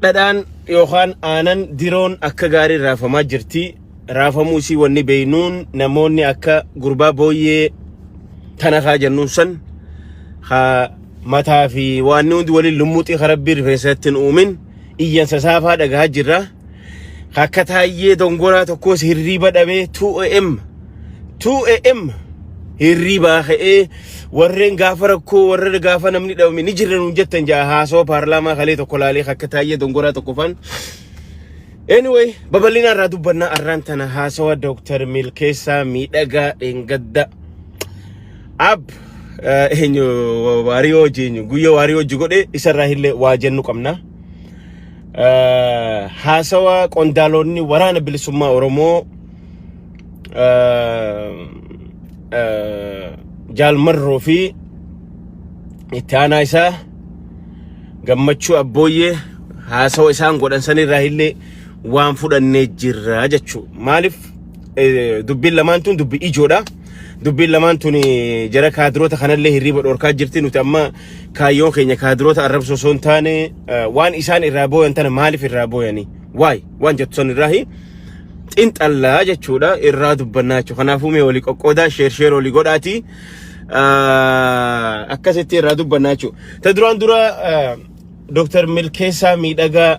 dhadhaan yookaan aanan diroon akka gaarii raafamaa jirti. Raafamuu isii wanni beeynuun namoonni akka gurbaa booyyee tanakaa jennuun san mataa fi waan hundi waliin lummuuxii karabbii rifeensatti hin uumin iyyansa saafaa dhagahaa jirra. Akka taayyee dongoraa tokkos hirriiba dhabee 2am hirriibaa ka'ee warreen gaafa rakkoo warra gaafa namni dhabame ni jirran jettan jaa haasoo paarlaamaa kalee tokko laalee akka taayyee dongoraa tokko fan. Anyway, babal'ina irraa dubbannaa arraan tana haasawa Dr. Milkeessaa Miidhagaa Dheengadda ab eenyu waariyoo jeenyu guyyaa waariyoo jigodhe isarraa illee waa jennu qabna. Haasawa qondaalonni waraana bilisummaa Oromoo Jaalmarroo fi itti aanaa isaa Gammachuu Abbooyyee haasawa isaan godhan sanirraa illee waan fudhannee jirra jechuudha. Maaliif dubbiin lamaan tun dubbii ijoodha. Dubbiin lamaan tun jara kaadiroota kanallee hirriiba dhorkaa jirti. Nuti amma kaayyoon keenya kaadiroota arrabsoo osoo hin taane waan isaan irraa booyan tana maaliif irraa booyanii? Waan jettu san irraahi xinxallaa jechuudha irraa dubbannaa jechuudha. Kanaafuu mee walii qoqqoodaa sheer walii godhaati. Akkasitti irraa dubbannaa jechuudha. Ta duraan dura Dr. Milkeessaa Miidhagaa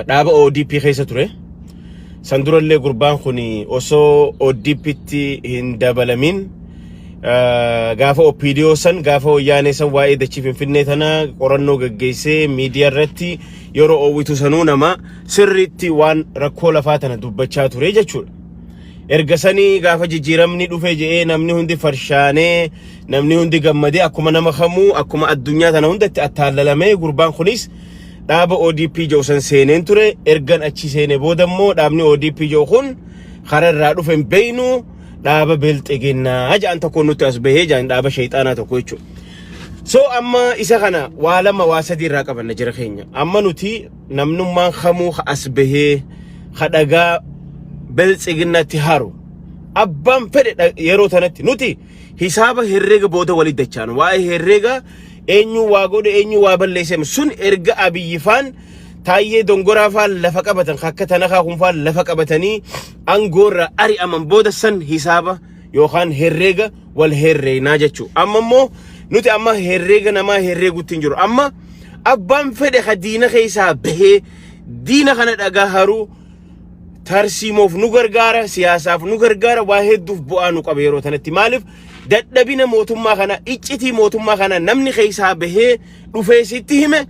dhaaba ODP keessa ture. San durallee gurbaan kun osoo ODP'tti hin dabalamin gaafa OPDO san gaafa wayyaanee san waa'ee dachii Finfinnee tana qorannoo gaggeessee miidiyaa irratti yeroo oowwitu sanuu nama sirriitti waan rakkoo lafaa tana dubbachaa ture jechuudha. Erga sanii gaafa jijjiiramni dhufe jedhee namni hundi farshaanee namni hundi gammadee akkuma nama kamuu akkuma addunyaa tana hundatti attaallalamee gurbaan kunis dhaaba ODP joo san seeneen ture. Ergan achi seene boodammoo dhaabni ODP joo kun kararraa dhufe hin beeynu dhaaba Bilxiginnaa jedhan tokko nutti as bahee jedhan dhaaba shayxaanaa tokko jechuudha. So amma isa kana waa lama waa sadii irraa qabanna jira keenya. Amma nuti namnummaan kamuu as bahee dhagaa Bilxiginnaatti haru abbaan fedhe yeroo tanatti nuti hisaaba herreega booda walit dachaan waa'ee herreega eenyu waa godhe eenyu waa balleesse sun erga abiyyifaan taayyee dongoraa faan lafa qabatan akka tanakaa kun faan lafa qabatanii angoorra ari'aman booda san hisaaba yookaan herreega wal herreeynaa jechuu. Amma immoo nuti amma herreega namaa herreegutti hin jiru. Amma abbaan fedhe diina keessaa bahee diina kana dhagaa haruu tarsiimoof nu gargaara siyaasaaf nu gargaara waa hedduuf bu'aa nu qaba yeroo tanatti. Maaliif dadhabina mootummaa kana iccitii mootummaa kana namni keessaa bahee dhufee sitti hime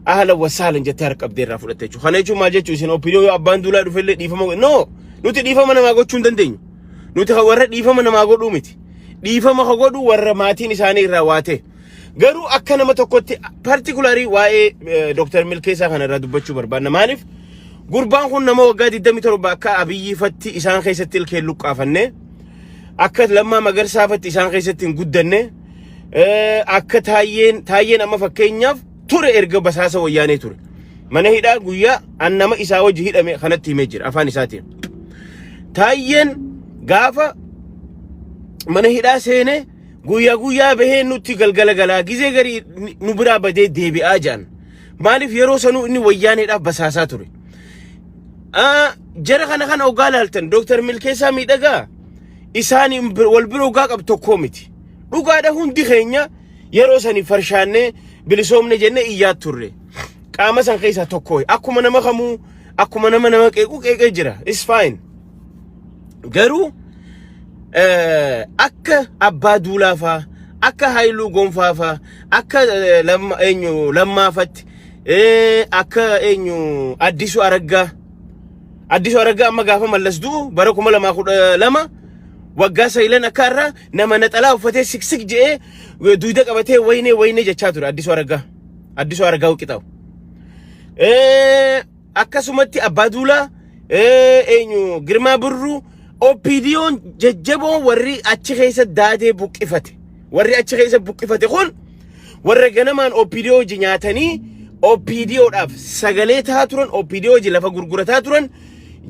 ahla wasaalan jettee harqabdee irraa fudhatte jechuudha. Kana jechuun maal jechuun isin OPDO yoo abbaan duulaa dhufellee dhiifama no nuti dhiifama namaa gochuu hin dandeenyu. Nuti warra dhiifama namaa godhuu miti. Dhiifama godhuu warra maatiin isaanii irraa waate. Garuu akka nama tokkotti particularly waa'ee Dr. Milkeessaa kana irraa dubbachuu barbaanna. Maaliif gurbaan kun nama waggaa 27 akka abiyyifatti isaan keessatti ilkeen luqqaafanne akka Lammaa Magarsaafatti isaan keessatti hin guddanne akka taayyeen amma fakkeenyaaf ture erga basaasa wayyaanee ture. Mana hidhaa guyyaa annama isaa wajji hidhame kanatti himee jira afaan isaatiin. Taayyeen gaafa mana hidhaa seene guyyaa bahee nutti galgala galaa gizee garii nu biraa badee deebi'aa jaan. Maaliif yeroo sanuu inni wayyaaneedhaaf basaasaa ture. Jara kana ogaa laaltan Dr. Milkeessaa Miidhagaa isaanii wal bira ogaa qab tokko miti. Dhugaadha hundi keenya yeroo sanii farshaannee bilisoomne jenne iyyaa turre. Qaama san keessaa tokko akkuma nama kamuu akkuma nama qeeqee jira. It's fine. Garuu akka abbaa duulaafaa akka Haayiluu Gonfaafaa akka Lammaafatti akka Addisuu Araggaa amma gaafa mallas du'u bara 2012 waggaa saylan akka irraa nama naxalaa uffatee siksik jedhee duuda qabatee waynee jechaa ture Addisuu Araggaa qixaawu. Akkasumatti abbaa duulaa Girmaa Birruu OPDO'n jajjaboon warri achi keessa daadee buqqifate kun warra ganamaan OPDO ji nyaatanii OPDO'dhaaf sagalee taa turan OPDO ji lafa gurgurataa turan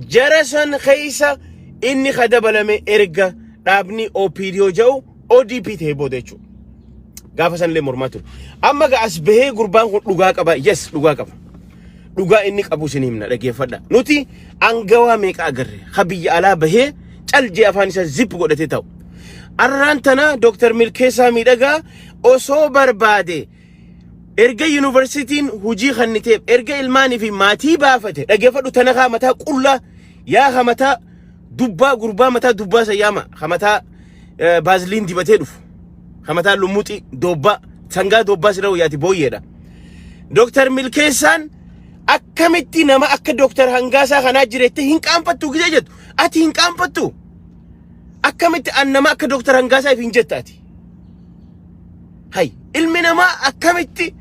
jara san keessa inni kadabalame erga dhaabni OPDO jau ODP ta'ee booda jechuudha. Gaafa sanillee mormaa ture. amma ga asbahee gurbaan kun dhugaa qaba yes dhugaa qaba dhugaa inni qabu sinimna dhageeffadha nuti angawaa meeqa agarre khabiyya alaa bahee caljee afaan isa zip godhate ta'u arraan tana Dr. Milkeessaa Miidhagaa osoo barbaade erga universitiin hujii khanniteef erga ilmaanii fi maatii baafate dhageeffadhu tana mataa qullaa yaa khamataa dubbaa gurbaa mataa dubbaa sayyaama khamataa baaziliin dibatee dhufu khamataa lumuuxi dobba sangaa dobbaa sirra yaati booyyeedha Dr. Milkeessaan akkamitti nama akka Dr. Hangaasaa kanaa jireette hin qaanfattu gizee jettu ati hin qaanfattu akkamitti an nama akka Dr. Hangaasaa hin jettaati hay ilmi namaa akkamitti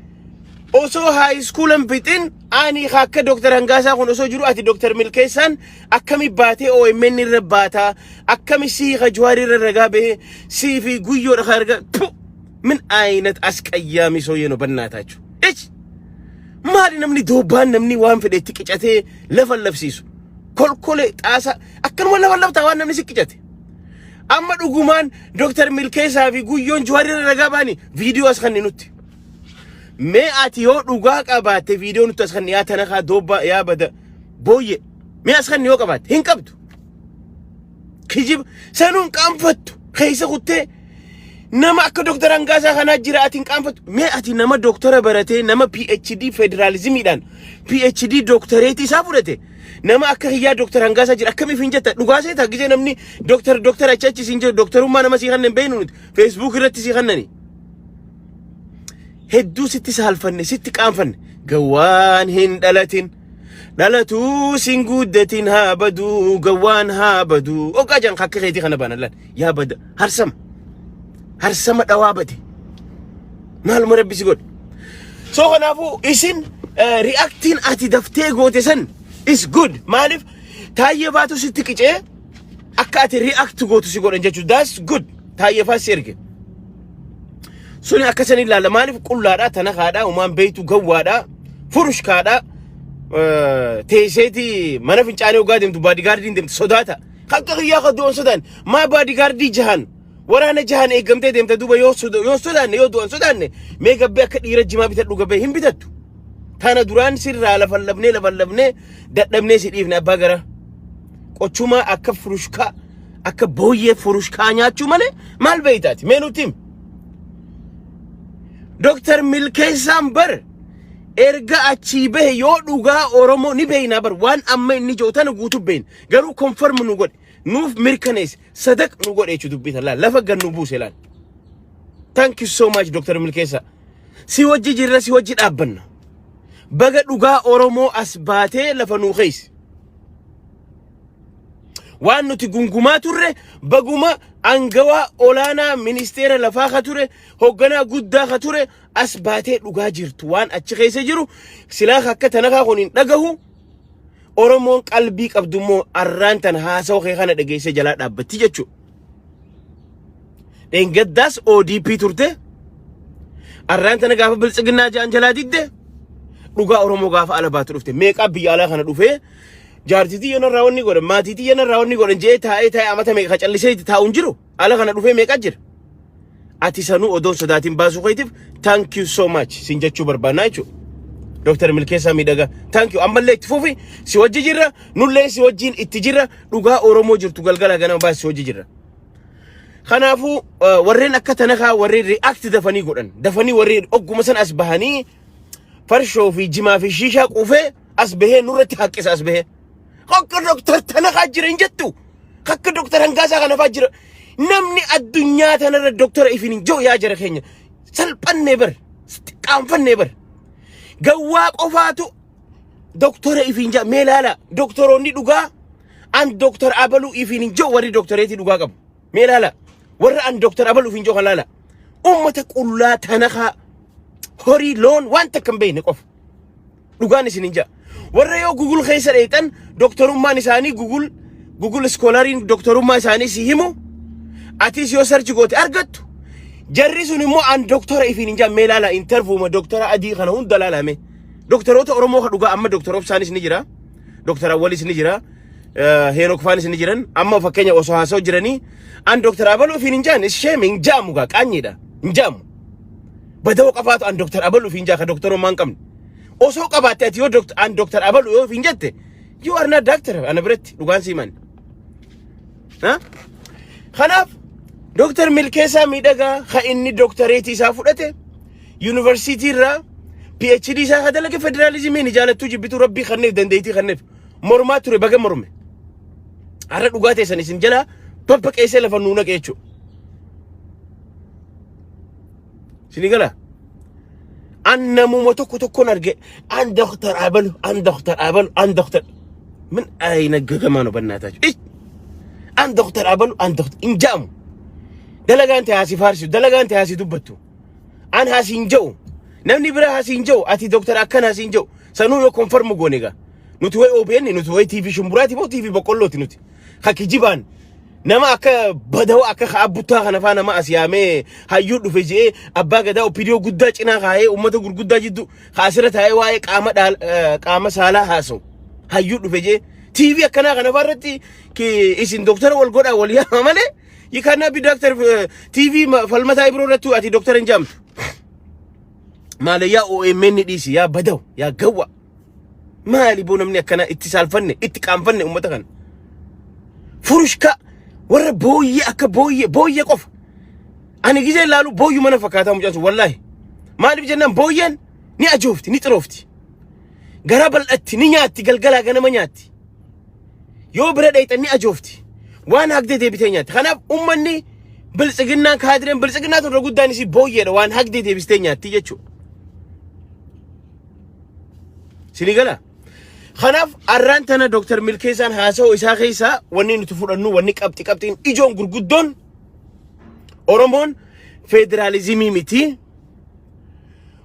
osoo high school bitin ani akka Dr. Hangaasaa kun osoo jiru ati Dr. Milkeessaan akkami baatee OMN irra baata akkami siiqa Jawaar irra ragaa bahe siifi guyyoodha kharga min aynat asqayyaami soo yeno bannaataachu maali namni doobaan namni waan fedhetti qicatee lafa labsiisu kolkole xaasa akkanuma lafa labtaa waan namni siqicate amma dhugumaan Dr. Milkeessaa fi guyyoon Jawaar irra ragaa baani viidiyoo as kanni nutti mee ati yoo dhugaa qabaate viidiyoo nutti as kanni yaa tana doobba yaa bada booyye mee as kanni yoo qabaate hin qabdu kijib sanuun qaanfattu keessa kuttee nama akka Dr. Hangaasaa kanaa jira ati hin qaanfattu mee ati nama doktora baratee nama PhD federalizimiidhaan PhD doktoreetii isaa fudhate nama akka hiyyaa Dr. Hangaasaa jira akkamiif hin jetta dhugaa seeta gisee namni doktor achachi siin jiru doktorummaa nama sii kannan beeynu nuti Facebook irratti sii kannani hedduu sitti saalfanne sitti qaanfanne gawaan hin dhalatin dhalatuu sin guddatin haa baduu gawaan haa baduu oqaa jan akka keetii kana baanallaan yaa bada harsama dhawaabate maal marabbisi god so kanaafu isin reacting ati daftee goote san is good maalif taayyee baatu sitti qicee akka ati react gootu si godhan jechuudha that's good taayyee faas erge suni akkasan ilaala maalif qullaadha tana kaadha umaan beeytu gawwaadha furushkaadha teeseeti mana fincaanii ogaa deemtu baadigaardiin deemtu sodaata akka hiyyaa kaddu'an sodaan maa baadigaardii jahan waraana jahan eegamtee deemta duuba yoo sodaanne yoo du'an sodaanne mee gabbee akka dhiira jimaa bitadhu gabbee hin bitattu tana duraan sirraa lafallabnee dadhabnee si dhiifne abbaa gara qochuma akka furushkaa akka booyyee furushkaa nyaachuu malee maal beeytaati mee nutti Dr. Milkeessaan bar erga achi bahe yoo dhugaa Oromoo ni beeyna bar waan amma inni jootana guutu beeyn garuu confirm nu godhe nuuf mirkanees sadaq nu godhe jechu dubbita lafa gannu buuse laal thank you so much Dr. Milkeessaa si wajji jirra si wajji dhaabbanna baga dhugaa Oromoo as baatee lafa nuu keeysi waan nuti gungumaa turre baguma angawaa olaanaa ministeera lafaa ka ture hogganaa guddaa ka ture as baatee dhugaa jirtu waan achi keessa jiru silaa akka tanakaa kun hin dhagahu Oromoon qalbii qabdummoo arraan tan haasawu kee kana dhageesse jalaa dhaabbatti jechuudha dhengaddaas ODP turte arraan tana gaafa biltsiginnaa jaan jalaa didde dhugaa Oromoo gaafa ala baatu dhufte meeqaa biyya alaa kana dhufee jaartitii yana raawwanni godhan maatiitii yana raawwanni godhan jee taa'ee amata meeqa callisee taa'uun jiru ala kana dhufee meeqa jira ati sanuu odoon sodaatiin baasuu keetiif thank you so much sin jechuu barbaannaa jechuudha Dr. Milkeessaa Miidhagaa thank you ammallee itti fufi si wajji jirra nullee si wajjiin itti jirra dhugaa Oromoo jirtu galgala ganama baas si wajji jirra kanaafuu warreen akka tanakaa warreen react dafanii godhan dafanii warreen ogguma san as bahanii farshoo fi jimaa fi shiishaa quufee as bahee nurratti haqqisa as bahee akka Dr. tanakaa jira hin jettu akka Dr. Hangaasaa kana faa jira namni addunyaa tanarra Dr. ifin hin jiru yaa jara keenya salphannee bar qaanfannee bar gawwaa qofaatu Dr. ifin jaa mee laala doktoroonni dhugaa an Dr. Abaluu ifin hin jiru warri doktoreetii dhugaa qabu mee laala warra an Dr. Abaluu ifin jiru kan laala ummata qullaa tanakaa horii loon waan takka hin beekne qofa dhugaan isin hin jaa warra yoo Google keessa dheetan doktorummaan isaanii Google scholariin doktorummaa isaanii si himu atis yoo search goote argattu jarri sun immoo an doktora ifin hin jaa mee laala interview ma doktora adii kana hunda laalame doktoroota Oromoo ka dhugaa amma doktorof isaanis ni jira Dr. Awwalis ni jira Heenok Faanis ni jiran amma fakkeenya osoo haasa'u jiranii an Dr. Abaluu ifin hin jaan is shaming jaamu gaa qaanyiidha hin jaamu بدو قفات عن دكتور أبلو فين جاك دكتور ما نكمل أوسو قبات يو دكتور عن دكتور أبلو يو فين جت you are not doctor أنا بريت لقان سيمان ها خناف دكتور ملكيسا ميدغا خا دكتوريتي سافودته يونيفرسيتي را PhD سا هذا لك فدراليزم من جالت تجيب ربي خنف دنديتي خنف مرمات ري بقى مرمه عرض لغاتي سنسين جلا ببك ايسا لفنونك ايشو سيني قلا أنا مومتوكو تكو نرجع عن دكتور أبلو عن دكتور أبلو عن دكتور من أين جمانو بناتاج إيش عن دكتور أبلو عن دكتور إن جام دلقان تهاسي فارسي دلقان تهاسي دبتو عن هاسين جو نمني برا هاسين جو أتي دكتور أكن هاسين جو سنو يو كونفرم غونيغا نتوي أوبيني نتوي تي في شمبراتي بو تي في بقولوتي نتي خاكي جيبان nama akka badaw akka khaabbutaa kana faana ma asyaame hayyuu dhufe jee abbaa gadaa opidiyoo guddaa cinaa kaayee ummata gurguddaa jiddu haasira taa'ee waa'ee qaama saalaa haasawu hayyuu dhufe jee TV akkana kana farratti ki isin doktora wal godha wal yaa male yikana bi doctor TV falmata ibro rattu ati doctor njam male ya OMN disi ya badaw ya gawa mali bonamni akkana ittisalfanne ittiqaanfanne ummata kan furushka ورا بوي أك بوي قف أنا جيزي لالو بوي ما نفكرتها مجانس والله ما أدري بجنان بوين ني أجوفتي ني تروفتي قراب الأتي ني نياتي قلقلا قنا ما نياتي يو برد أيت ني أجوفتي وأنا هقدي دي بتنياتي خنا أمني بلسقنا كادرين بلسقنا ترى قدامي سي بوي وأنا هقدي دي بتنياتي يجوا سيني قلا خناف أرانتنا دكتور ملكيسان هاسو إساقيسا وني نتفور أنو وني كابتين إجون غرغدون أورمون فيدراليزمي ميتي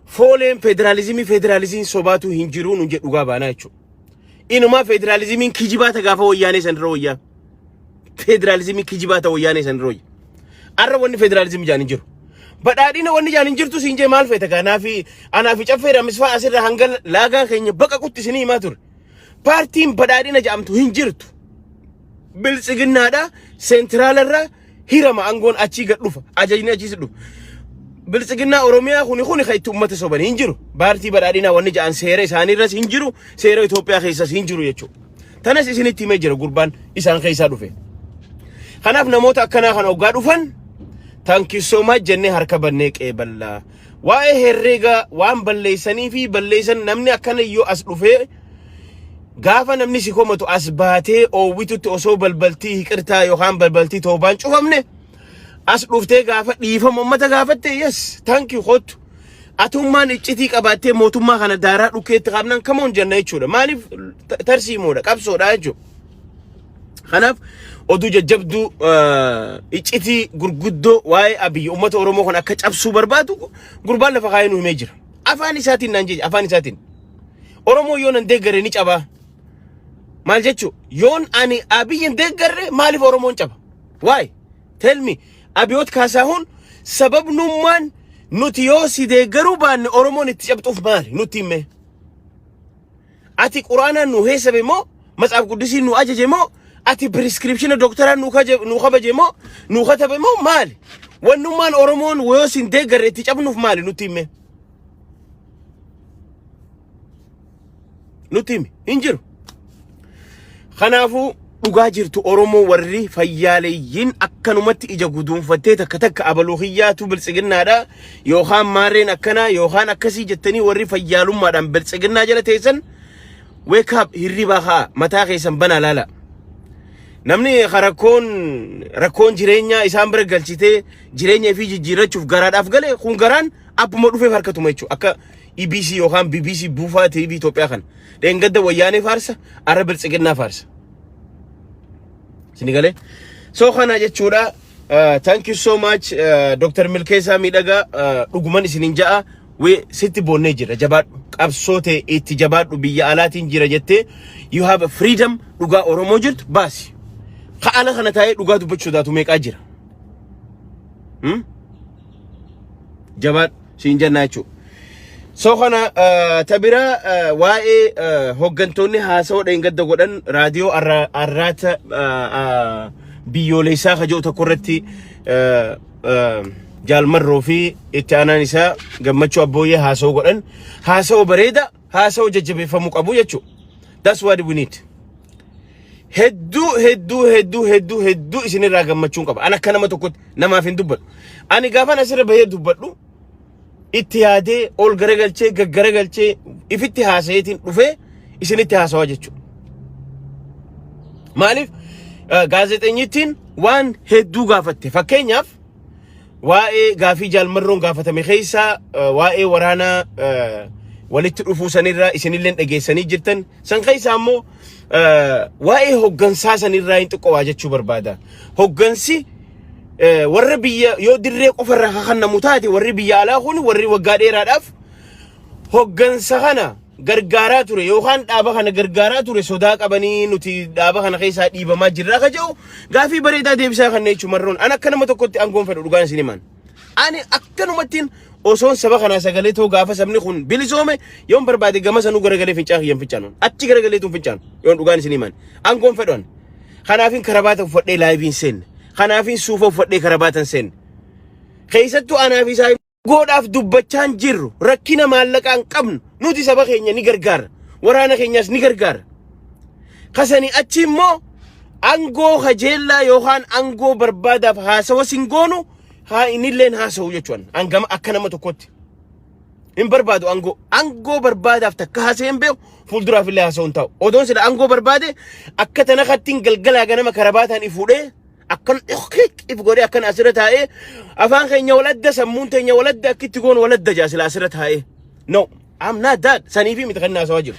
فولين فيدراليزمي صوباتو هنجرون ونجد وغابانا يچو إنما فيدراليزمي كيجيباتا غافا وياني سنرويا فيدراليزمي كيجيباتا وياني سنروي أرى وني فيدراليزمي جاني جرو بدأنا وني جاني جرتو سينجي مال فيتاكا أنا في شفيرا مسفا أسير هنگل لاغا خيني بقا كنت سني ماتور بارتين بدأنا جامتو هنجرتو بلسجنا دا سنترال الرا هيرما أنغون أشي قلوفا أجينا أشي سلو بلسجنا أوروميا خوني خيتو أمة صوبان هنجرو بارتي بدأنا وني جان سيرة ساني راس هنجرو سيرة إثيوبيا خيساس هنجرو يچو تناس إسني تيمي جرو قربان إسان خيسا دوفه خناف نموتا كنا خنا وقادو فن thank you so much jenne harka banne qeeballa waa'ee herrega waan balleessanii fi balleessan namni akkana yoo as dhufe gaafa namni si komatu as baatee oowwitutti osoo balbaltii hiqirtaa yookaan balbaltii toobaan cufamne as dhuftee gaafa dhiifama ummata gaafatte yes thank you khottu atummaan iccitii qabaattee mootummaa kana daaraa dhukeetti qabnan kamoon jenna jechuudha maaliif tarsiimoodha qabsoodha jechuudha kanaaf oduu jajjabdu iccitii gurguddoo waa'ee abiyyi ummata oromoo kan akka cabsuu barbaadu gurbaan lafa kaayinu himee jira afaan isaatiin naan jeje afaan isaatiin oromoo yoon an deeggare ni cabaa maal jechu yoon ani abiyyin deeggare maaliif oromoon caba why tell me abiyoot kaasahuun sababnummaan nuti yoo si deeggaruu baanne oromoon itti cabxuuf maali nutti himme ati quraanaan nu heessabe moo matsaaf quddisiin nu ajaje moo ati prescription doctora nu khabaje mo nu khatabe mo mal wannuman oromon wosin deegare ti cabnuuf mal nutimme injiru khanafu dhugaa jirtu oromo warri fayyaleeyyin akkanumatti ija guduunfattee takka abaluuhiyaatu biltsiginnaadha yookaan maarreen akkana yookaan akkasii jettanii warri fayyaalummaadhaan biltsiginnaa jala teessan wake up hirriba haa mataa keessan bana laala namni rakkoon jireenya isaan bira galchitee jireenya fi jijjiirachuuf garaadhaaf gale kun garaan abbuma dhufee harkatuma jechuudha akka EBC yookaan BBC buufaa TV Itoophiyaa kan deengadda wayyaanee faarsa arra biltsiginnaa faarsa sinigale so kana jechuudha thank you so much Dr. Milkeessa Miidhagaa dhuguman isinin ja'a we sitti boonnee jira jabaadhu qabsoote itti jabaadhu biyya alaatiin jira jettee you have a freedom dhugaa oromoo jirtu baasi خاله خنا تاي دوغا دوبچو داتو ميقا جيرا جبات سينجناچو سو خنا تبيرا واي هوغنتوني هاسو دنگد غودن راديو ارات بيوليسا خجو تكورتي jaalmarroo fi itti aanaan isaa gammachuu abbooyyee haasa'uu godhan haasa'uu bareeda haasa'uu jajjabeeffamuu qabu jechuudha. That's what we need. Hedduu isinirraa gammachuun qaba. Ana akka nama tokkotti namaaf hin dubbadhu. Ani gaafan asirra bahee dubbadhu itti yaadee ol garagalchee gaggaragalchee ifitti haasa'eetiin dhufee isinitti haasawaa jechuudha. Maaliif gaazexeessittiin waan hedduu gaafatte fakkeenyaaf waa'ee gaafii jaalmarroon gaafatame keessaa waa'ee waraana walitti dhufuu sanirraa isinillee dhageessanii jirtan san keessaa ammoo waa'ee hoggansaa sanirraa hin xiqqoo jechuu barbaada. Hoggansi warra biyya yoo dirree qofarra hakannamu taate warri biyya alaa kun warri waggaa dheeraadhaaf hoggansa kana gargaaraa ture yookaan dhaaba kana gargaaraa ture sodaa qabanii nuti dhaaba kana keessaa dhiibamaa jirra ka jedhu gaafii bareedaa deebisaa kan jechuun marroon ana akka nama tokkotti aangoon fedhu dhugaan isin himan. Ani akkanumattiin osoon saba kana sagalee too gaafa sabni kun bilisoome yoon barbaade gama sanuu garagalee fincaa kiyyan fincaanu achi garagaleetuun fincaanu yoon dhugaan isin himan aangoon fedhan. Kanaafin karabaata uffadhee laayiviin seenne kanaafin suufa uffadhee karabaatan seenne keessattuu anaaf isaa godhaaf dubbachaan jirru rakkina maallaqaan qabnu nuti saba keenya ni gargaara waraana keenyas ni gargaara kasani achi immoo angoo kajeellaa yookaan angoo barbaadaaf haasawa singoonu haa inilleen haasa'u jechuun angama akka nama tokkotti hin barbaadu angoo barbaadaaf takka haasa'een beeku fuulduraaf illee haasa'uun ta'u odoon sila angoo barbaade akka tana kattiin galgalaa ganama karabaataan ifuudhee akkan if godhee akkan asirra taa'ee afaan keenya waladda sammuun teenya waladda akkitti goon waladda jaasila asirra taa'ee no I'm not that saniifi miti kan haasawaa jiru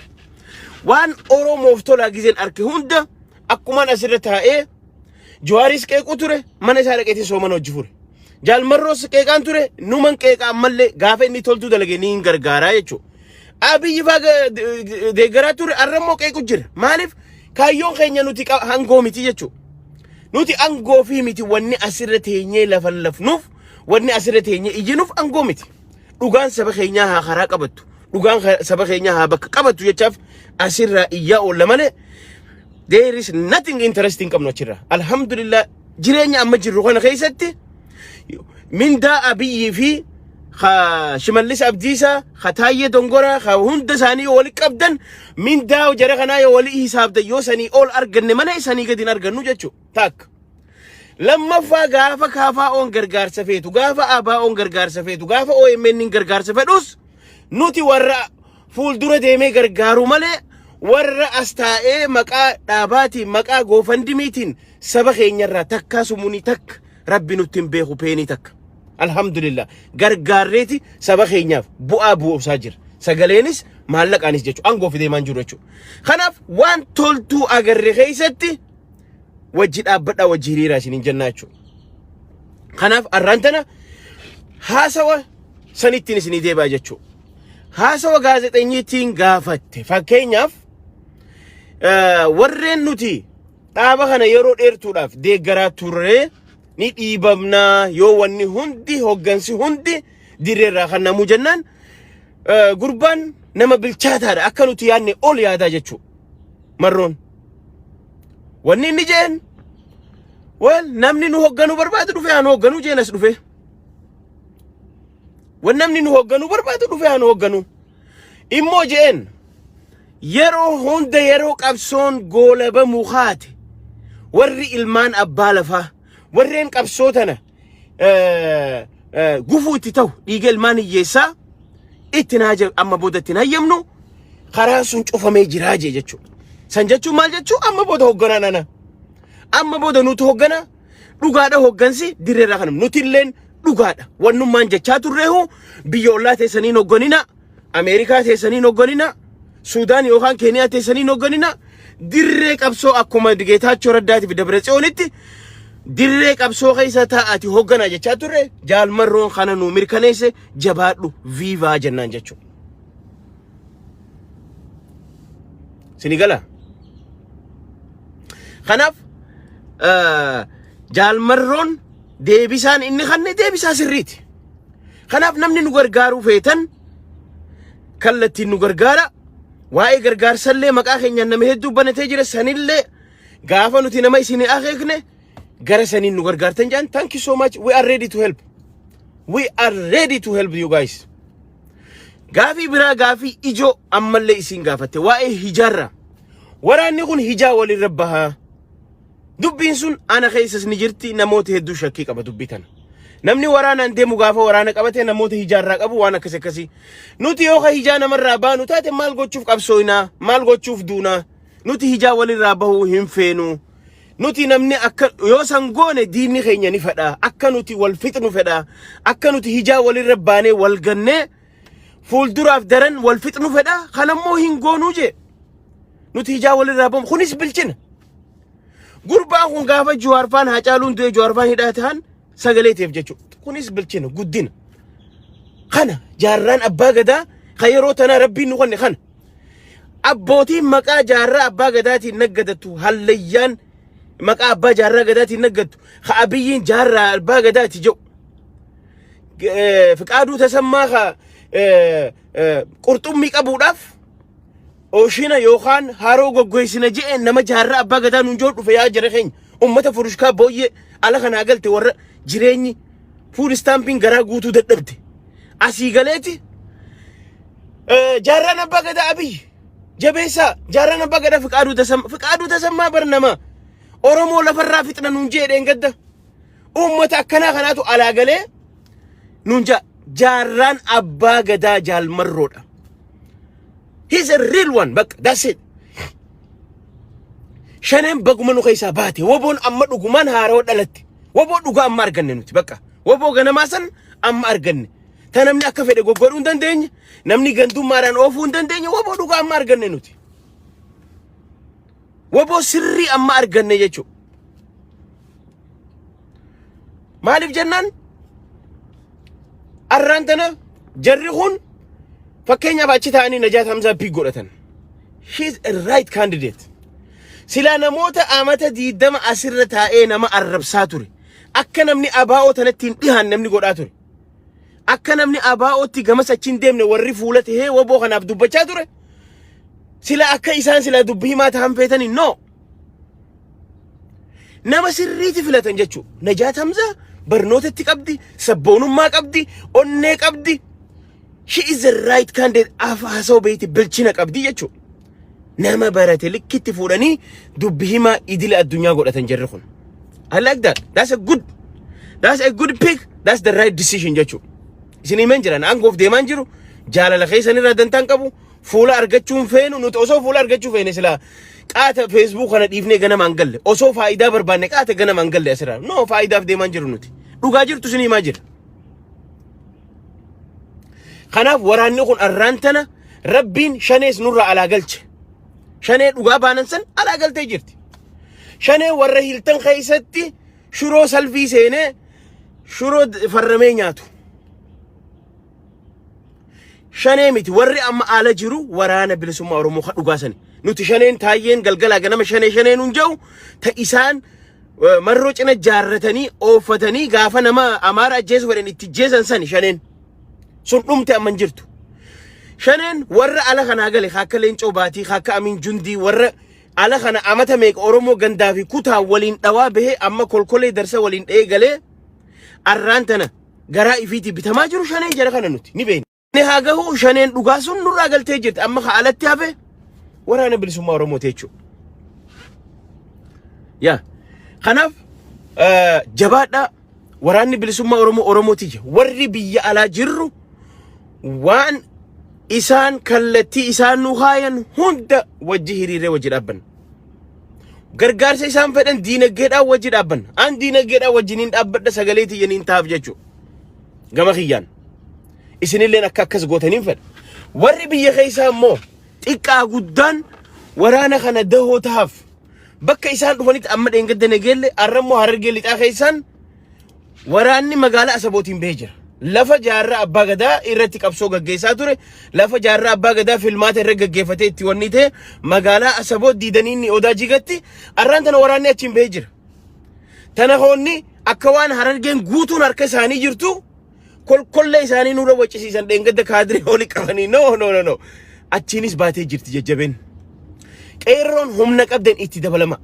waan oromoof tolaa gizeen arke hunda akkumaan asirra taa'ee Jawaaris qeequ ture mana isaa dhaqeetiin soomana hojii fure jaalmarroos qeeqaan ture numan qeeqa ammallee gaafa inni toltuu dalagee ni gargaaraa jechuudha. Abiyyi faa deeggaraa ture arrammoo qeequ jira maaliif kaayyoon keenya nuti hangoo miti jechuudha. Nuti angoo fi miti wanni asirra teenyee lafan lafnuuf wanni asirra teenyee ijinuuf angoo miti. Dhugaan saba keenyaa haa karaa qabattu dhugaan saba keenyaa haa bakka qabattu jechaaf asirra iyyaa oolla malee there is nothing interesting qabnu achirra. Alhamdulillah jireenya amma jirru kana keessatti mindaa Abiyyi fi Shimallis Abdiisaa Taayee Dongora hunda isaanii wali qabdan mindaa jara kanaa yoo wali hisaabdan yoo sanii ol arganne malee sanii gadi hin argannu jechuudha. Tak lammaffaa gaafa kaafaa on gargaarsa feetu gaafa abaa on gargaarsa feetu gaafa OMN gargaarsa fedhus nuti warra fuuldura deemee gargaaru malee warra astaa'ee maqaa dhaabaatiin maqaa goofandimiitiin saba keenyarraa takkaa sumuunii takka rabbi nutti hin beeku peenii takka. Alhamdulillah gargaarreeti saba keenyaaf bu'aa bu'uusaa jira sagaleenis maallaqaanis jechuudha angoo fi deemaan jiru jechuudha. Kanaaf waan toltuu agarre keessatti wajji dhaabbadhaa wajji hiriiraa isiniin jennaa jechuudha. Kanaaf arraantana haasawa sanittiin isinii deebaa jechuudha. Haasawa gaazexeessittiin gaafatte fakkeenyaaf warreen nuti dhaaba kana yeroo dheertuudhaaf deeggaraa turre ni dhiibamna yoo wanni hundi hoggansi hundi dirreerraa kan namu jennaan gurbaan nama bilchaataadha akka nuti yaadne ol yaadaa jechuudha. Marroon wanni inni jeen wal namni nu hogganu barbaadu dhufe anu hogganu jeenas dhufe wan namni nu hogganu barbaadu dhufe anu hogganu immoo jeen yeroo hunda yeroo qabsoon goolaba muhaate warri ilmaan abbaa lafaa warreen qabsootana gufuu itti ta'u dhiiga ilmaan hiyyeessaa itti naaja amma booda itti hayyamnu karaa sun cufamee jiraa jechuudha. San jechuun maal jechuu amma booda hogganaa nana amma booda nuti hoggana dhugaadha hoggansi dirreerraa kanam nuti illeen dhugaadha wannummaan jechaa turreehu biyya ollaa teessaniin hogganina Ameerikaa teessaniin hogganina Suudaan yookaan Keeniyaa teessaniin hogganina dirree qabsoo akkuma Geetaachoo Raddaatiif Dabratsiyoonitti dirree qabsoo keessa taa'ati hoggana jechaa turre jaalmarroon kana nu mirkaneesse jabaadhu viivaa jennaan jechuudha. Sinigala kanaaf jaalmarroon deebisaan inni kanne deebisaa sirriiti. Kanaaf namni nu gargaaruu feetan kallattiin nu gargaara waa'ee gargaarsallee maqaa keenyaan nama hedduu banatee jira sanillee gaafa nuti nama isinii akeekne gara sanin nu gargaartan jaan thank you so much we are ready to help we are ready to help you guys. Gafi bira gafi ijo ammalle isin gafate waa'ee hijaarra waraanni kun hijaa walin rabbaha dubbiin sun ana keessas ni jirti namoota hedduu shakkii qaba dubbitan namni waraanaan deemu gaafa waraana qabate namoota hijaarraa qabu waan akkasii nuti yoo hijaa namarraa baanu taate maal gochuuf qabsooyna maal gochuuf duuna nuti hijaa walirraa bahu hin feenu nuti namni akka yoo sangoone diinni keenya ni fedha akka nuti wal fixnu fedha akka nuti hijaa walirra baanee wal gannee fuulduraaf daran wal fixnu fedha kanammoo hin goonuu je nuti hijaa walirraa bahu kunis bilchina gurbaan kun gaafa Jawaarfaan Hacaaluun du'e Jawaarfaan hidhataan sagaleetiif jechuudha kunis bilchina guddina kana jaarraan abbaa gadaa khayroo tana rabbiin nu qonne kana abbootiin maqaa jaarraa abbaa gadaatiin naggadatu hallayyaan maqaa abbaa jaarraa gadaatiin naggadatu abiyyiin jaarraa abbaa gadaati jedhu Fiqaaduu Tasammaa qurxummii qabuudhaaf oshina yookaan haroo goggoysina je'en nama jaarraa abbaa gadaa nuun joo dhufe yaa jara keenya ummata furushkaa booyyee ala kanaa galte warra jireenyi fuul istaampiin garaa guutuu dadhabde asii galeeti jaarraan abbaa gadaa abiyyi jabeessaa jaarraan abbaa gadaa Fiqaaduu Tasammaa barnama Oromoo lafarraa fixna nuun jeedheen gadda ummata akkanaa kanaatu alaa galee nuun jaarraan abbaa gadaa jaalmarroodha. He's a real one, but that's it. Shanen baguma nu keessa baate woboon amma dhugumaan haaroo dhalatti woboo dhugaa amma arganne nuti bakka woboo ganamaa san amma arganne ta namni akka fedhe goggodhuu hin dandeenye namni gandummaadhaan oofuu hin dandeenye woboo dhugaa amma arganne nuti woboo sirrii amma arganne jechuudha. Maaliif jennaan arraan tana jarri kun fakkeenyaaf achi ta'anii Najaat Hamzaa piik godhatan. He's a right candidate. Sila namoota amata 20 asirra taa'ee nama arrabsaa ture. Akka namni abaa'oo tanatti hin dhihaan namni godhaa ture. Akka namni abaa'ootti gamas achi hin deemne warri fuula tahee woboo kanaaf dubbachaa ture. Sila akka isaan sila dubbii himaa ta'an feetanii no. Nama sirriiti filatan jechuudha. Najaat Hamzaa barnootatti qabdi, sabboonummaa qabdi, onnee qabdi. She is the right candidate. Haasoo beeyti bilchina qabdi jechuudha. Nama barate likkitti fuudhanii dubbii himaa idila addunyaa godhatan jarri kun. I like that. That's a good pick. That's the right decision jechuudha. Isin himan jiran aangoof deemaan jiru jaalala keessan irraa dantaan qabu fuula argachuun feenu nuti osoo fuula argachuu feene sila qaata Facebook kana dhiifnee ganama hin galle osoo faayidaa barbaanne qaata ganama hin galle asirraa no faayidaaf deemaan jiru nuti dhugaa jirtu isin himaa jira. Kanaaf waraanni kun arraan tana rabbiin shanees nurra alaa galche. Shanee dhugaa baanan san alaa galtee jirti. Shanee warra hiltan keessatti shuroo salfii seenee shuroo farramee nyaatu. Shanee miti warri amma ala jiru waraana bilisummaa Oromoo ka dhugaa sani. Nuti shaneen taayyeen galgalaa ganama shanee nun jau ta isaan marroo cina jaarratanii ooffatanii gaafa nama Amaara ajjeesu fedhan itti jeesan sani shaneen. Sun dhumte amman jirtu. Shaneen warra ala kana gale akka Leencoo Baatii akka Amin Jundii warra ala kana amata meeqa Oromoo gandaa fi kutaa waliin dhawaa bahee amma kolkolee darsa waliin dhee galee arraan tana garaa ifiitii bitamaa jiru shaneen jara kana nuti ni beekna. Ni hagahu shaneen dhugaa sun nurraa galtee jirti amma ka alatti hafe waraana bilisummaa Oromoo jechuudha. Yaa kanaaf jabaadha waraanni bilisummaa Oromooti warri biyya alaa jirru waan isaan kallattii isaan nu haayan hunda wajji hiriiree wajji dhaabban. Gargaarsa isaan fedhan diinagdeedhaan wajji dhaabban. An diinagdeedhaan wajjiniin dhaabbadha sagalee tiyyaniin taaf jechuudha. Gama kiyyaan. Isinilleen akka akkas gootaniin fedha. Warri biyya keessaa immoo xiqqaa guddaan waraana kana dahoo taaf bakka isaan dhufanitti amma dheengadda nageelle arrammoo Harargee lixaa keessaan waraanni magaalaa Asabootiin bahee jira. Lafa jaarraa abbaa gadaa irratti qabsoo gaggeessaa ture. Lafa jaarraa abbaa gadaa filmaata irra gaggeeffatee itti wanni ta'e magaalaa Asaboot diidaniin odaa jigatti arraan tana waraanni achiin bahee jira. Tana hoonni akka waan Harargeen guutuun harka isaanii jirtu kolkollee isaanii nurra waccisiisan dheengadda kaadiree olii qabanii no achiinis baatee jirti jajjabeen. Qeerroon humna qabdan itti dabalama.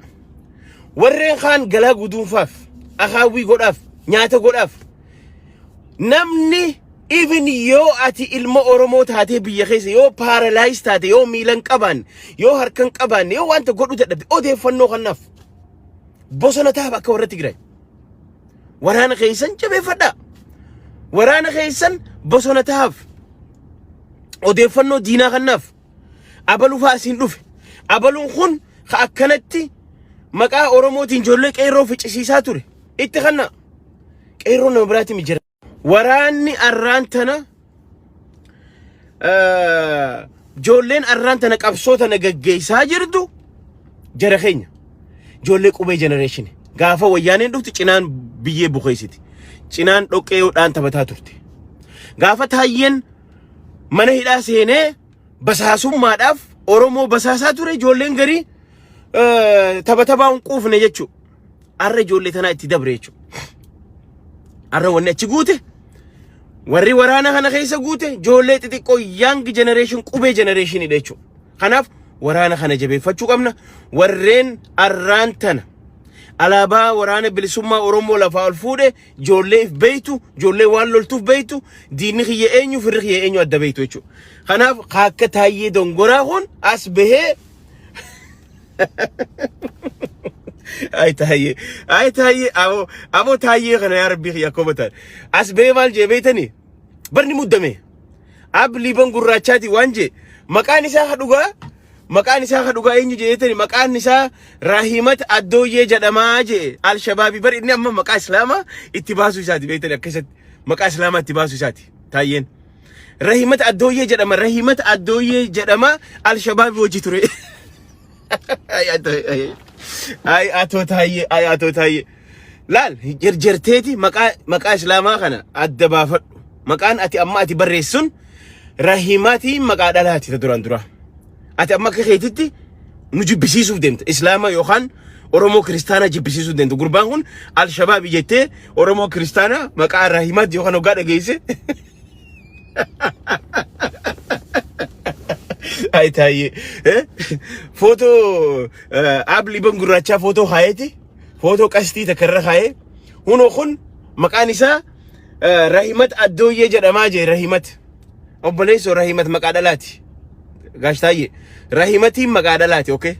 Warreen kaan galaa guduunfaaf akaawwii godhaaf nyaata godhaaf namni even yoo ati ilma Oromoo taatee biyya keessa yoo paralyzed taate yoo miilan qaban yoo harkan qaban yoo wanta godhu dadhabde odeeffannoo kanaaf bosona ta'a akka warra Tigraay waraana keessan jabeeffadha waraana keessan bosona ta'aaf odeeffannoo diinaa kanaaf abaluu fa'aasiin dhufe abaluun kun ka akkanatti maqaa Oromootiin ijoollee qeerroo ficcisiisaa ture itti kanna qeerroo nama biraatti mijira waraanni arraantana ijoolleen arraantana qabsoota nagaggeessaa jirtu jara keenya ijoollee qubee generation gaafa wayyaaneen dhufti cinaan biyyee bukeessiti cinaan dhoqqeeyoodhaan taphataa turte gaafa taayyeen mana hidhaa seenee basaasummaadhaaf Oromoo basaasaa ture ijoolleen garii taphatabaa hin quufne jechuudha arra ijoollee tanaa itti dabre jechuudha arra wanni achi guute warri waraana kana keessa guute ijoollee xixiqqoo young generation qubee generation dha jechuudha kanaaf waraana kana jabeeffachuu qabna warreen arraan tana alaabaa waraana bilisummaa Oromoo lafaa ol fuudhe ijoollee if beeytu ijoollee waan loltuuf beeytu diinni kiyya eenyu firri kiyya eenyu adda beeytu jechuudha kanaaf akka Taayyee Dongoraa kun as bahee ay Taayyee abo Taayyee kana yaa rabbii kiyya koobatan as bahee maal jee beeytanii barni muddame ab liban gurraachaati waan jee maqaan isaa dhugaa eenyu jeetani maqaan isaa Rahimat Addooyyee jedhamaa jee Al-Shabaabii bar inni amma maqaa islaamaa itti baasuu isaati beeytani akkasatti maqaa islaamaa itti baasuu isaati Taayyeen Rahimat Addooyyee jedhama Rahimat Addooyyee jedhama Al-Shabaabii hojii ture ay atoo Taayyee laal jarjarteeti maqaa islaamaa kana adda baafadhu maqaan ati amma ati barreessun Rahimati maqaa dhalaati duraan dura ati amma akka keetitti nu jibbisiisuuf deemta islaama yookaan Oromoo kiristaana jibbisiisuuf deemta gurbaan kun Al-Shabaab jettee Oromoo kiristaana maqaa Rahimat yookaan ogaa dhageesse ay Taayyee foto abli ban gurraacha foto hayeti foto qastii takarra haye huno kun maqaan isaa Rahimat Addooyyee jedhamaa jee Rahimat obboleessoo Rahimat maqaa dhalaati gaash Taayyee Rahimatiin maqaa dhalaati okay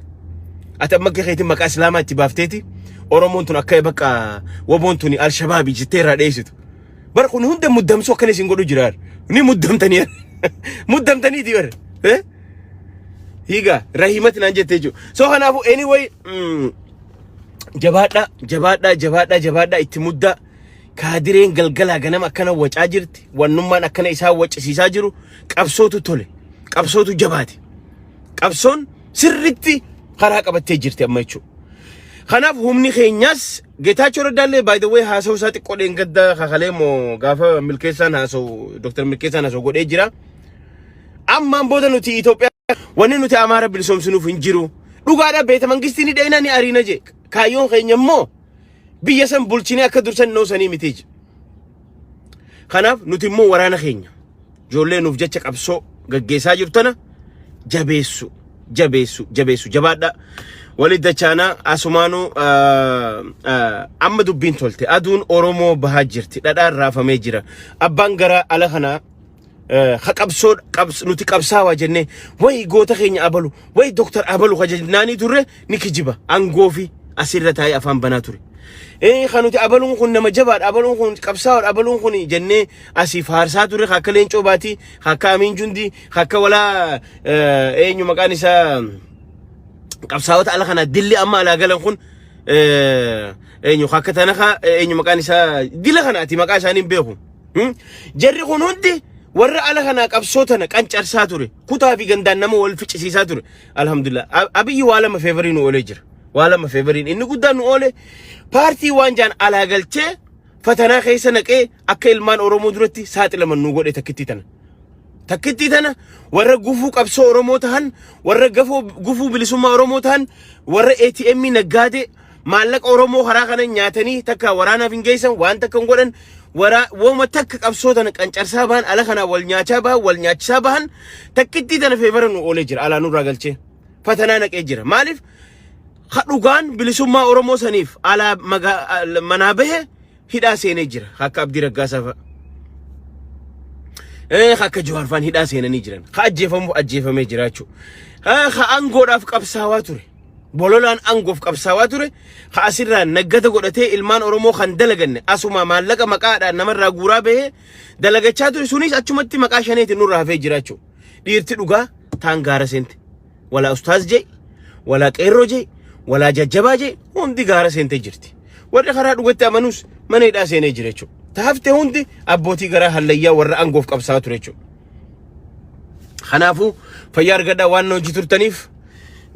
ati amma keetiin maqaa islaamaa itti baafteeti Oromoon tun akka bakka waboon tun Al-Shabaab jettee irraa dheessitu bar kun hunda muddamsoo akkana isin godhu jiraar ni muddamtanii muddamtaniiti bar higa Rahimat naan jettee jiru so kanaafu anyway jabaadha itti mudda kaadireen galgalaa ganama akkana wacaa jirti wannummaan akkana isaa waccisiisaa jiru qabsootu tole qabsootu jabaate qabsoon sirritti karaa qabattee jirti amma jechuudha kanaaf humni keenyas Geetaachoo Raddaallee by the way haasa'u isaa xiqqoo dheengadda kakalee moo gaafa milkeessaan haasa'u Dr. Milkeessaan haasa'u godhee jira ammaan booda nuti Itoophiyaa wanni nuti Amaara bilisoomsinuuf hin jiru dhugaadha beeta mangistiin ni dheeyna ni ariina jee kaayyoon keenya immoo biyya san bulchinee akka dursan noosanii miti kanaaf nuti immoo waraana keenya ijoollee nuuf jecha qabsoo gaggeessaa jirtana jabeessu jabaadha walidachaana asumaanu amma dubbiin tolte aduun Oromoo bahaa jirti dhadhaan raafamee jira abbaan gara ala kana qabsoo nuti qabsaawaa jennee way goota keenya abalu way doktor abalu kajnaanii turre ni kijiba angoo fi asirra taa'ee afaan banaa ture khanuti abaluun kun nama jabaadha abaluun kun qabsaawaa abaluun kun jennee asii faarsaa turre akka leencoo baati akka Amiin Jundi akka walaa eenyu maqaan isaa qabsaawota ala kana dilli amma ala galan kun eenyu akka tanaka eenyu maqaan isaa dila kanaati maqaa isaanii beeku jarri kun hundi warra ala kana qabsootana qancarsaa ture kutaa fi gandaan nama wal ficcisiisaa ture alhamdulillah abiyyi waa lama feeveriin oolee jira waa lama feeveriin inni guddaan nu oole paartii waan jaan ala galchee fatanaa keessa naqee akka ilmaan Oromoo duratti saaxilaman nu godhe takkitti tana warra gufuu qabsoo Oromoo tahan warra gufuu bilisummaa Oromoo tahan warra ATM naggaade maallaqa Oromoo karaa kana nyaatanii takka waraanaaf hin geessan waan takka hin godhan wama takka qabsoota qancarsaa bahan ala kana wal nyaachisaa bahan takkitti tana feevera nu oolee jira alaa nurraa galchee fatanaa naqee jira maaliif dhugaan bilisummaa Oromoo saniif ala manaa bahe hidhaa seenee jira akka Abdii Raggaasaa fa'a akka Jawaar faan hidhaa seenanii jiran ka ajjeefamee jiraachu ka angoodhaaf qabsaawaa ture bololaan angoof qabsaawaa ture ka asirraa naggata godhatee ilmaan Oromoo kan dalaganne asuma maallaqa maqaadhaan namarraa guuraa bahee dalagachaa ture sunis achumatti maqaa shaneetiin nurraa hafee jiraachu dhiirti dhugaa taan gaara seente wala ustaaz jee wala qeerroo jee wala jajjabaa jee hundi gaara seente jirti warri karaa dhugatti amanus mana hidhaa seenee jira jechuudha taafte hundi abbootii garaa hallayyaa warra angoof qabsaawaa ture jechuudha kanaafuu fayyaa argadhaa waan hojii turtaniif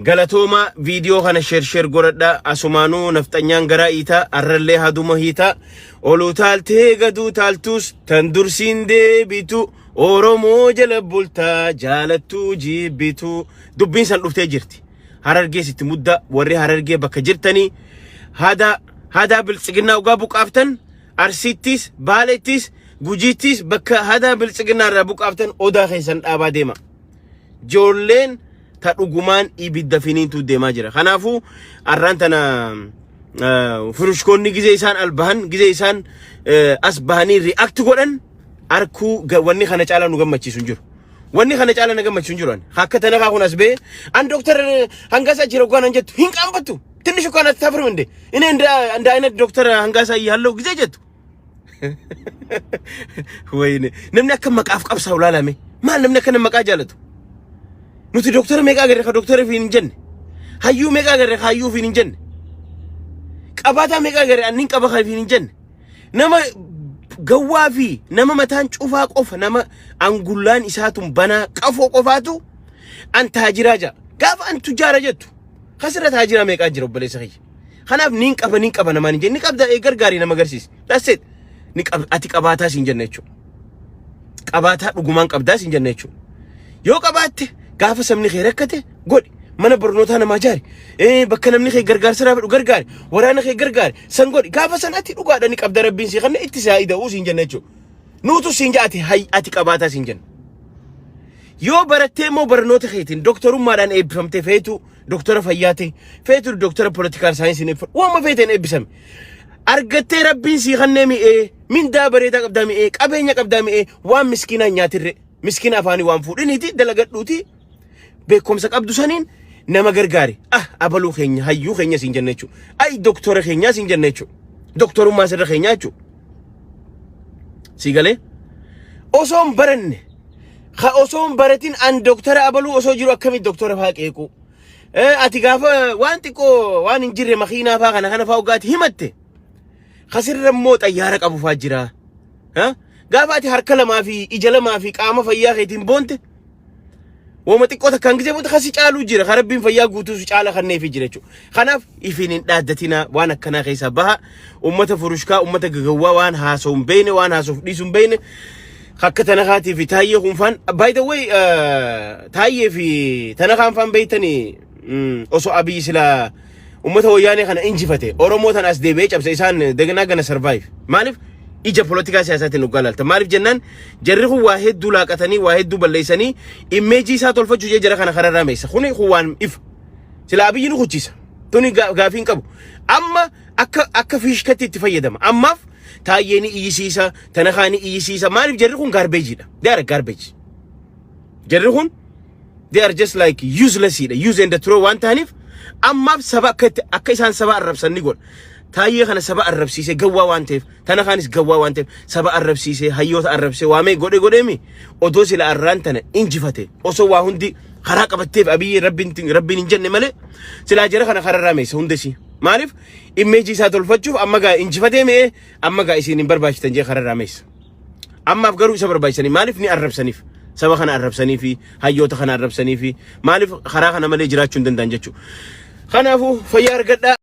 galatooma video kana share godhadha asumaanuu nafxanyaan garaa iitaa arrallee haduma hiitaa oluu taaltee gaduu taaltus tan dursiin deebitu Oromoo jala bultaa jaalattuu jibbitu dubbiin san dhuftee jirti Harargee sitti mudda warri Harargee bakka jirtanii hada biltsiginaa ugaa buqaaftan Arsittis Baalettis Gujiittis bakka hada biltsiginaa irraa buqaaftan odaa keessan dhaabaa deema joolleen ta dhugumaan ibidda finiintu deemaa jira kanaafuu arraan tana furushkoonni gizee isaan albahan gizee isaan as bahanii react godhan arkuu wanni kana caalaa nu gammachiisu jiru wanni kana caalaa na gammachiisu jiru akka tana kaa kunas bee an doktor hangasa jira gonan jettu hin qaambatu ትንሽ እኮ ናት ታፍርም እንዴ እኔ እንደ አይነት ዶክተር አንጋሳ ያለው ጊዜ ጀቱ ወይኔ ነምና ከመቃፍ ቀብሳው ላላሜ ማን ነምና ከነመቃ ጃለቱ ኑቲ ዶክተር ሜጋ ገረ ከዶክተር ፊን ጀን ሃዩ ሜጋ ገረ ሃዩ ፊን ጀን ቀባታ ሜጋ ገረ አንን ቀባ ፊን ጀን ነማ ገዋፊ ነማ መታን ጩፋ ቆፍ ነማ አንጉላን ኢሳቱን በና ቀፎ ቆፋቱ አንተ ሀጅራጃ ጋፍ አንቱ ጃራጀቱ خسرت هاجرة ميقا جرو بلي سخي خناف نينقب نمان جن نيقب دا غرغاري نما غرسيس داسيت نيقب اتي قباتا سينجنچو قباتا دغمان قبدا سينجنچو يو قبات غاف سمني خيركته غود من برنوتا نما جاري بكنمني خي غرغار سرا بدو غرغار ورانا خي غرغار سنغود غاف سناتي دغا دني قبدا ربين سي خن اتسايدا او سينجنچو نوتو سينجاتي هاي اتي قباتا سينجن يو برتمو برنوت خيتين دكتور مادان ابفمت فيتو دكتور فياتي فيتو دكتور بوليتيكال ساينس نيفر وما فيتن ابسم ارغتي ربين سي خنمي من دابريتا قدامي قبينيا قدامي وان مسكينا نياتر مسكينا فاني وان فودنيتي دلغدوتي بكم سقبدو سنين نما غرغاري ابلو خينيا هيو خينيا سينجنچو اي دكتور خينيا سينجنچو دكتور ما سر خينياچو سيغالي اوسوم برن خاوسوم برتين ان دكتور ابلو اوسو جيرو اكمي دكتور فاقيكو ati gafa wanti ko wan injire makhina fa kana fa ugati himatte khasirra mo tayyara qabu fa jira gafa ati harkala ma fi ijala ma fi qama fayya khaytin bonte woma tiqota kan gize bonte khasi caalu jira kharabbin fayya guutu su caala khanne fi jirechu khanaf ifinin daadatina wana kana khaysa baha ummata furushka ummata gagawa wan haasum beene wan haasuf disum beene خكتنا خاتي في تايه خنفان باي ذا واي تايه في تنا خنفان بيتني اوسو ابي سلا امته وياني خنا انجفته اورومو تناس دي بيچ ابس انسان دغنا غنا سرفايف مالف ايجا بوليتيكا سياسات نقالال تمالف جنان جرخو واحد دولاقتني واحد دو بليسني ايميجي ساتول فجو جرا خنا خرر راميس خوني خوان اف سلا ابي نو خوچيس توني غافين قبو اما اكا فيشكتي تفيدم اما تايني ايسيسا تنخاني ايسيسا مالف جرخون garbage ده they are garbage جرخون they are just like useless using the throw one time اما سبا كت اكيسان سبا الربسني قول تايه خنا سبا الربسيسه غوا وانتف تنخانيس غوا وانتف سبا الربسيسه هيوت الربسه وامي غودي اودوس الى ارانتنا انجفته اوسو واهندي خراقبتيف ابي ربي نجن مله سلا جره خنا خرراميس هندسي مالف ايميجي ساتول فجوف اما غا انجفته مي اما غا اسين برباش تنجي خرراميس اما افغرو سبر بايسني مالف ني اربسنيف سبا خنا اربسني في هيوت خنا اربسني في مالف خرا خنا مله جراچون دندانجچو خنافو فيار غدا